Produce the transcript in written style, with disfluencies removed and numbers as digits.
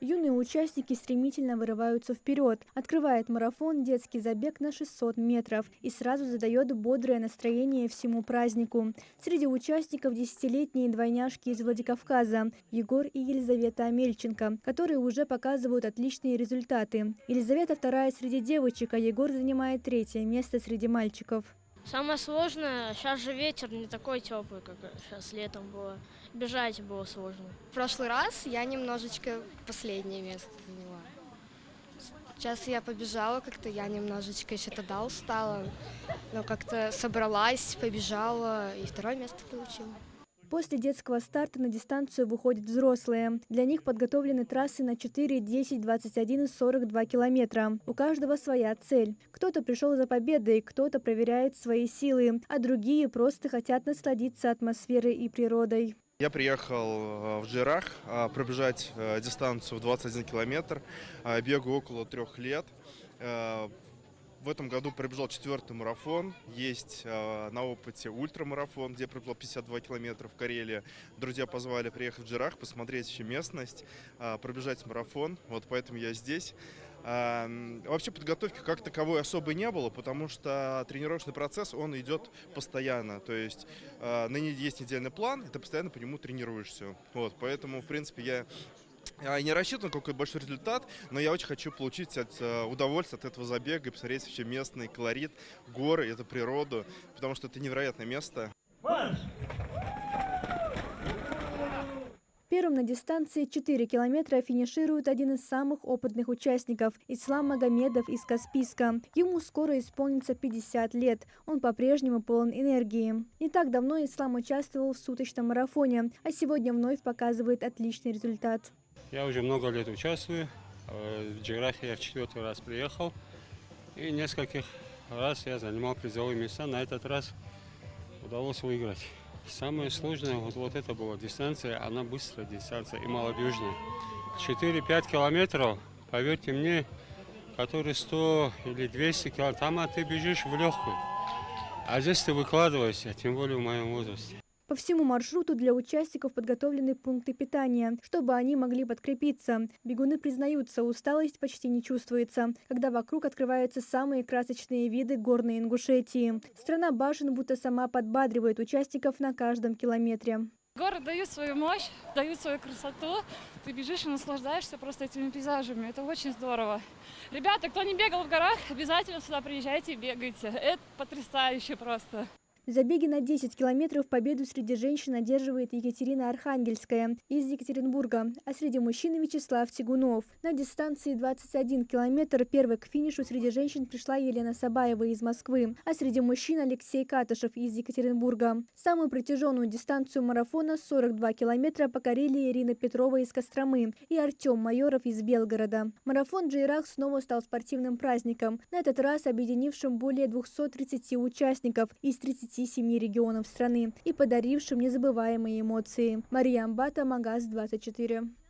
Юные участники стремительно вырываются вперед. Открывает марафон детский забег на 600 метров и сразу задает бодрое настроение всему празднику. Среди участников десятилетние двойняшки из Владикавказа Егор и Елизавета Амельченко, которые уже показывают отличные результаты. Елизавета вторая среди девочек, а Егор занимает третье место среди мальчиков. Самое сложное, сейчас же ветер не такой теплый, как сейчас летом было. Бежать было сложно. В прошлый раз я немножечко последнее место заняла. Сейчас я побежала, как-то я немножечко еще тогда устала, но как-то собралась, побежала и второе место получила. После детского старта на дистанцию выходят взрослые. Для них подготовлены трассы на 4, 10, 21 и 42 километра. У каждого своя цель. Кто-то пришел за победой, кто-то проверяет свои силы, а другие просто хотят насладиться атмосферой и природой. Я приехал в Джейрах пробежать дистанцию в 21 километр. Бегаю около 3 лет. В этом году пробежал 4-й марафон. Есть на опыте ультрамарафон, где пробежал 52 километра в Карелии. Друзья позвали приехать в Джейрах, посмотреть еще местность, пробежать марафон. Вот поэтому я здесь. Вообще подготовки как таковой особой не было, потому что тренировочный процесс, он идет постоянно. То есть есть недельный план, и ты постоянно по нему тренируешься. Вот, поэтому, в принципе, я не рассчитан на какой-то большой результат, но я очень хочу получить удовольствие от этого забега и посмотреть вообще местный колорит, горы, эту природу, потому что это невероятное место. Первым на дистанции 4 километра финиширует один из самых опытных участников – Ислам Магомедов из Каспийска. Ему скоро исполнится 50 лет. Он по-прежнему полон энергии. Не так давно Ислам участвовал в суточном марафоне, а сегодня вновь показывает отличный результат. Я уже много лет участвую. В Джейрахе я в 4-й раз приехал. И нескольких раз я занимал призовые места. На этот раз удалось выиграть. Самое сложное, вот это была дистанция, она быстрая дистанция и малобежная. 4-5 километров, поверьте мне, которые 100 или 200 километров, там ты бежишь в легкую. А здесь ты выкладываешься, тем более в моем возрасте. По всему маршруту для участников подготовлены пункты питания, чтобы они могли подкрепиться. Бегуны признаются, усталость почти не чувствуется, когда вокруг открываются самые красочные виды горной Ингушетии. Страна башен будто сама подбадривает участников на каждом километре. Горы дают свою мощь, дают свою красоту. Ты бежишь и наслаждаешься просто этими пейзажами. Это очень здорово. Ребята, кто не бегал в горах, обязательно сюда приезжайте и бегайте. Это потрясающе просто. В забеге на 10 километров победу среди женщин одерживает Екатерина Архангельская из Екатеринбурга, а среди мужчин Вячеслав Тягунов. На дистанции 21 километр первой к финишу среди женщин пришла Елена Сабаева из Москвы, а среди мужчин Алексей Катышев из Екатеринбурга. Самую протяженную дистанцию марафона 42 километра покорили Ирина Петрова из Костромы и Артем Майоров из Белгорода. Марафон Джейрах снова стал спортивным праздником, на этот раз объединившим более 230 участников из 37 регионов страны и подарившим незабываемые эмоции. Мария Амбата, Магаз 24.